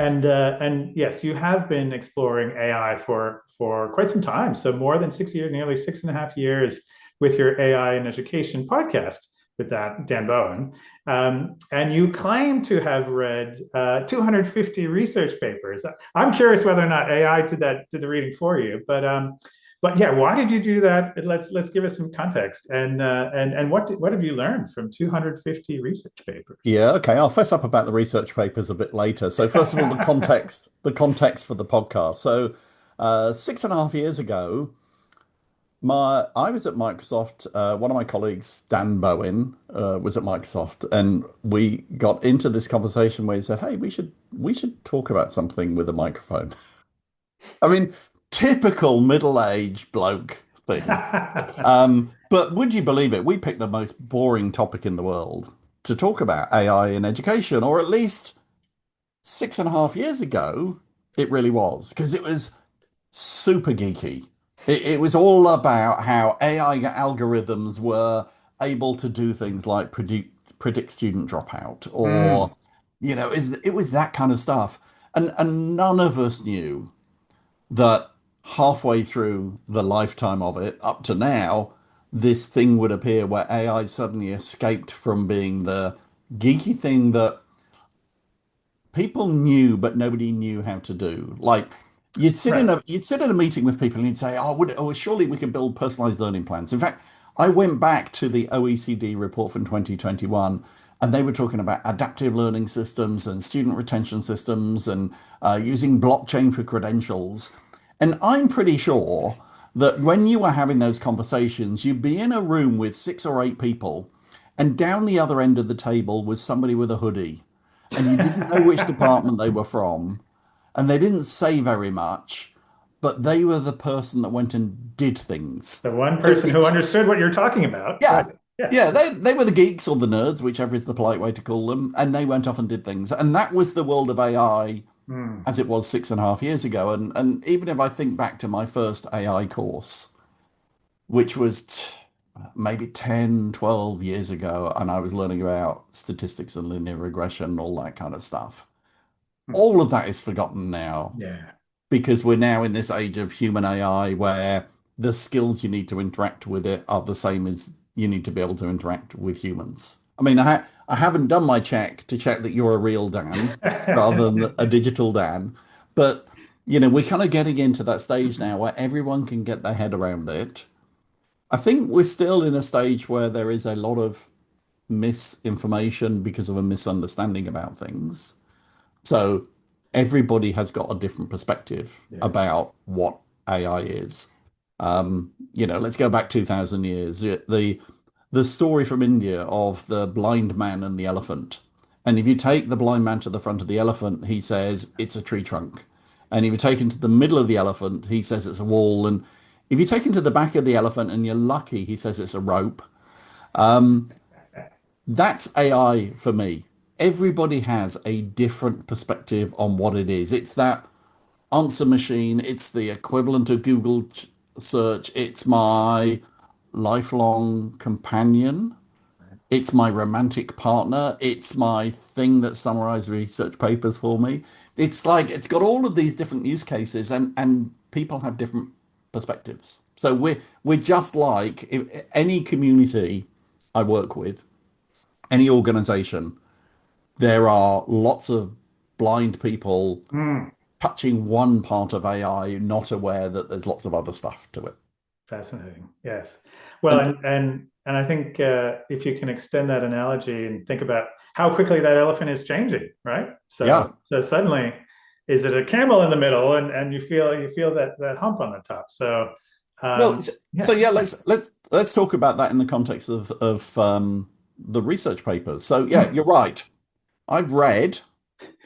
And yes, you have been exploring AI for quite some time. So more than 6 years, nearly 6.5 years with your AI in Education podcast with that Dan Bowen. And you claim to have read 250 research papers. I'm curious whether or not AI did the reading for you, but yeah, why did you do that? Let's give us some context. And what have you learned from 250 research papers? Yeah, okay. I'll fess up about the research papers a bit later. So first of all, the context for the podcast. So 6.5 years ago, I was at Microsoft. One of my colleagues, Dan Bowen, was at Microsoft, and we got into this conversation where he said, "Hey, we should talk about something with a microphone." I mean, typical middle-aged bloke thing. But would you believe it? We picked the most boring topic in the world to talk about AI in education, or at least 6.5 years ago, it really was, because it was super geeky. It was all about how AI algorithms were able to do things like predict student dropout, Mm, or it was that kind of stuff. And none of us knew that halfway through the lifetime of it, up to now, this thing would appear where AI suddenly escaped from being the geeky thing that people knew, but nobody knew how to do. Like right. you'd sit in a meeting with people and you'd say, surely we could build personalized learning plans. In fact, I went back to the OECD report from 2021, and they were talking about adaptive learning systems and student retention systems and using blockchain for credentials. And I'm pretty sure that when you were having those conversations, you'd be in a room with 6 or 8 people, and down the other end of the table was somebody with a hoodie, and you didn't know which department they were from, and they didn't say very much, but they were the person that went and did things. The one So, person who understood what you're talking about. Right. yeah, Yes. yeah, they were the geeks or the nerds, whichever is the polite way to call them, and they went off and did things. And that was the world of AI Mm. as it was 6.5 years ago. And even if I think back to my first AI course, which was maybe 10, 12 years ago, and I was learning about statistics and linear regression, all that kind of stuff. All of that is forgotten now Yeah. because we're now in this age of human AI where the skills you need to interact with it are the same as you need to be able to interact with humans. I mean, I haven't done my check to check that you're a real Dan rather than a digital Dan, but we're kind of getting into that stage now where everyone can get their head around it. I think we're still in a stage where there is a lot of misinformation because of a misunderstanding about things. So everybody has got a different perspective Yeah. about what AI is. Let's go back 2000 years. The story from India of the blind man and the elephant. And if you take the blind man to the front of the elephant, he says it's a tree trunk. And if you take him to the middle of the elephant, he says it's a wall. And if you take him to the back of the elephant and you're lucky, he says it's a rope. That's AI for me. Everybody has a different perspective on what it is. It's that answer machine, it's the equivalent of Google search, it's my lifelong companion, it's my romantic partner, it's my thing that summarizes research papers for me. It's like it's got all of these different use cases, and people have different perspectives. So we're just like any community I work with, any organization, there are lots of blind people Mm. touching one part of AI, not aware that there's lots of other stuff to it. Fascinating. Yes. Well, And and I think if you can extend that analogy and think about how quickly that elephant is changing, right? yeah, So suddenly, is it a camel in the middle, and you feel that hump on the top? So well, so yeah, yeah, let's talk about that in the context of the research papers. So yeah, you're right. I've read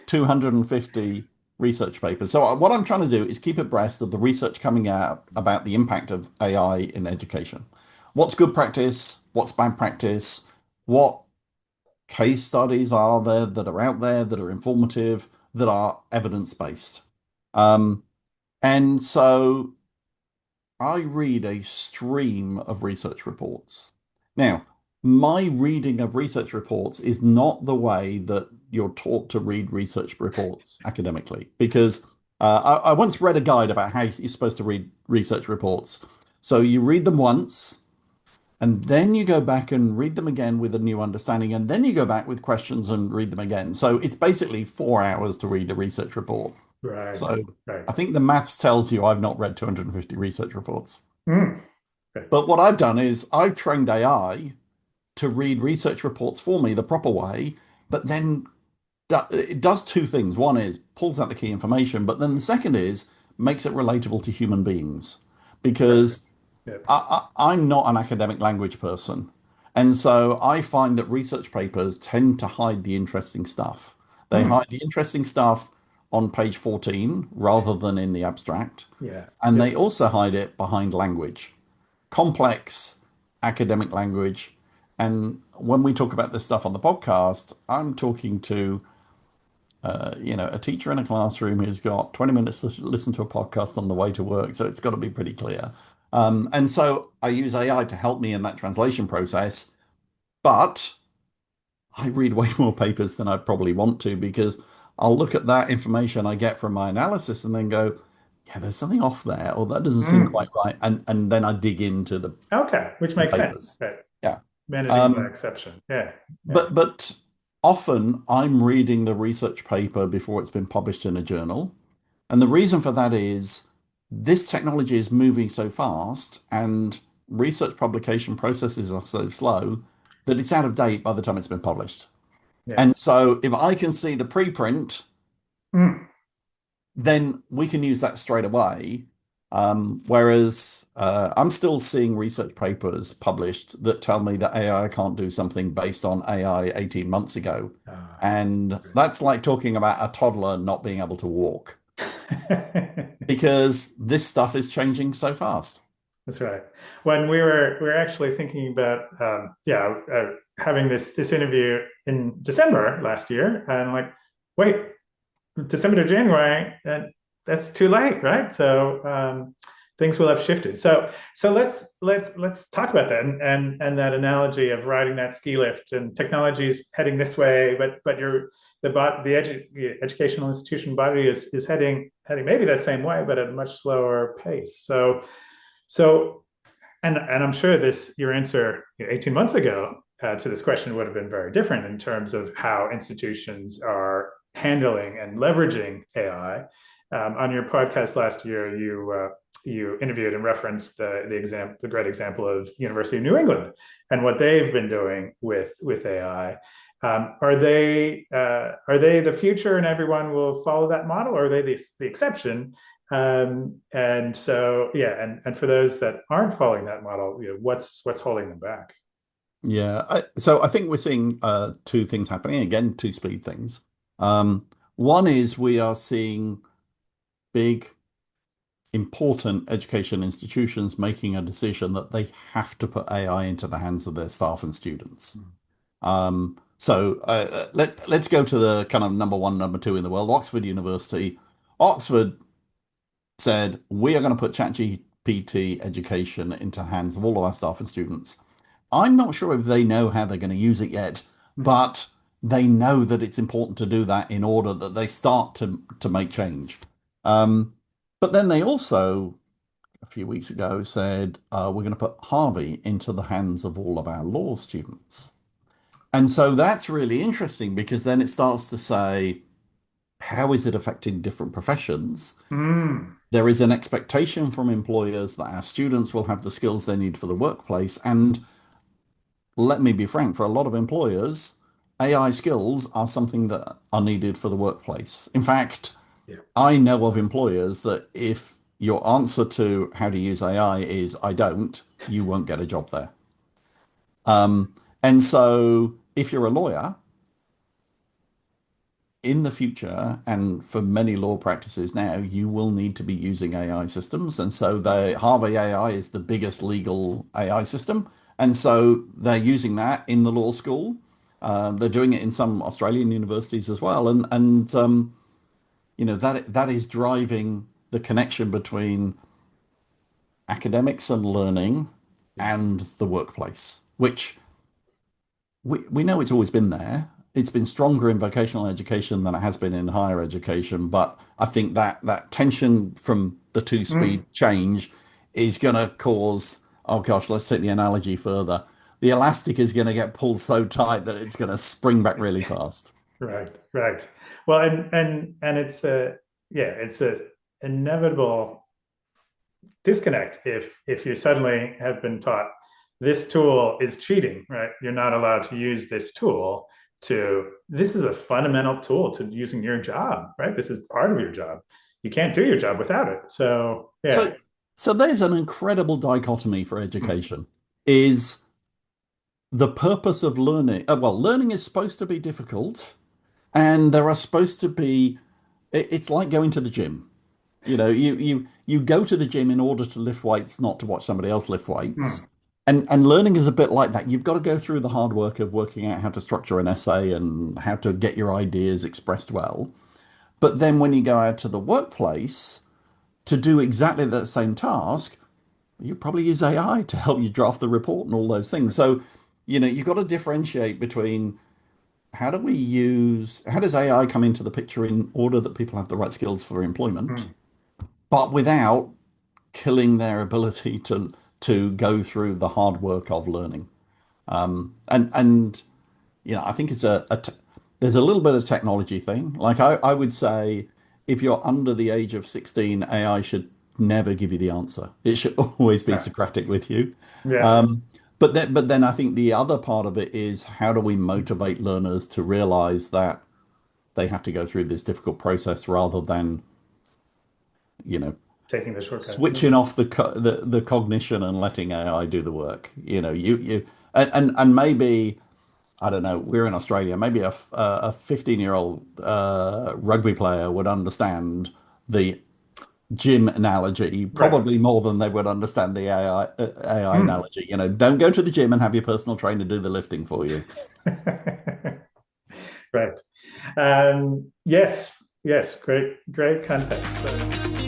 250 research papers. So what I'm trying to do is keep abreast of the research coming out about the impact of AI in education. What's good practice? What's bad practice? What case studies are there that are out there that are informative, that are evidence-based? Um, and so I read a stream of research reports. Now, my reading of research reports is not the way that you're taught to read research reports academically. Because I once read a guide about how you're supposed to read research reports. So you read them once, and then you go back and read them again with a new understanding, and then you go back with questions and read them again. So it's basically 4 hours to read a research report. Right. So Right. I think the maths tells you I've not read 250 research reports. Mm. Okay. But what I've done is I've trained AI to read research reports for me the proper way, but then it does two things. One is pulls out the key information, but then the second is makes it relatable to human beings Perfect. because Yep. I'm not an academic language person. And so I find that research papers tend to hide the interesting stuff. They Mm. hide the interesting stuff on page 14 rather than in the abstract. Yeah. And Yep. they also hide it behind language, complex academic language. And when we talk about this stuff on the podcast, I'm talking to a teacher in a classroom who's got 20 minutes to listen to a podcast on the way to work. So it's got to be pretty clear. And so I use AI to help me in that translation process. But I read way more papers than I probably want to because I'll look at that information I get from my analysis and then go, yeah, there's something off there, or that doesn't seem Mm. quite right. And then I dig into Okay, which the makes sense. papers. Right. Yeah. Vanity by Um, exception. Yeah. Yeah. but often I'm reading the research paper before it's been published in a journal. And the reason for that is this technology is moving so fast and research publication processes are so slow that it's out of date by the time it's been published. And Yes. so if I can see the preprint, Mm. then we can use that straight away. Whereas I'm still seeing research papers published that tell me that AI can't do something based on AI 18 months ago. And that's like talking about a toddler not being able to walk because this stuff is changing so fast. That's right. When we were actually thinking about having this interview in December last year, and like, wait, December to January, that's too late, right? So things will have shifted. So let's talk about that and that analogy of riding that ski lift and technology's heading this way, but the educational institution body is heading maybe that same way, but at a much slower pace. So and I'm sure this your answer 18 months ago to this question would have been very different in terms of how institutions are handling and leveraging AI. On your podcast last year, you interviewed and referenced the great example of University of New England and what they've been doing with AI. Are they the future and everyone will follow that model, or are they the exception? And so, yeah, and for those that aren't following that model, what's holding them back? Yeah. So I think we're seeing two things happening. Again, two speed things. One is we are seeing big, important education institutions making a decision that they have to put AI into the hands of their staff and students. Let's go to the kind of number one, number two in the world, Oxford University. Oxford said, we are going to put ChatGPT education into the hands of all of our staff and students. I'm not sure if they know how they're going to use it yet, but they know that it's important to do that in order that they start to make change. But then they also, a few weeks ago, said, we're going to put Harvey into the hands of all of our law students. And so that's really interesting because then it starts to say, how is it affecting different professions? Mm, There is an expectation from employers that our students will have the skills they need for the workplace. And let me be frank, for a lot of employers, AI skills are something that are needed for the workplace. In fact, yeah. I know of employers that if your answer to how to use AI is I don't, you won't get a job there. And so if you're a lawyer, in the future, and for many law practices now, you will need to be using AI systems. And so the Harvey AI is the biggest legal AI system. And so they're using that in the law school. They're doing it in some Australian universities as well. That is driving the connection between academics and learning Yeah. and the workplace, which we know it's always been there. it's been stronger in vocational education than it has been in higher education. But I think that tension from the two-speed change is going to cause, oh gosh, let's take the analogy further. The elastic is going to get pulled so tight that it's going to spring back really fast. Right, right. Well, and it's a yeah, it's a inevitable disconnect if you suddenly have been taught this tool is cheating, right? You're not allowed to use this tool to, this is a fundamental tool to using your job, right? This is part of your job. You can't do your job without it. So yeah. So there's an incredible dichotomy for education. Is the purpose of learning, well, learning is supposed to be difficult, and there are supposed to be, it's like going to the gym. You go to the gym in order to lift weights, not to watch somebody else lift weights. And learning is a bit like that. You've got to go through the hard work of working out how to structure an essay and how to get your ideas expressed well. But then when you go out to the workplace to do exactly the same task, you probably use AI to help you draft the report and all those things. So, you've got to differentiate between how does AI come into the picture in order that people have the right skills for employment, but without killing their ability to go through the hard work of learning. And I think there's a little bit of technology thing. Like I would say, if you're under the age of 16, AI should never give you the answer. It should always be Socratic with you. Yeah. But then I think the other part of it is, how do we motivate learners to realize that they have to go through this difficult process rather than, Taking the shortcut. switching off the cognition and letting AI do the work. And maybe, I don't know, we're in Australia. Maybe a 15-year-old rugby player would understand the gym analogy Right. probably more than they would understand the AI analogy. Don't go to the gym and have your personal trainer do the lifting for you. Right. Yes, yes, great context.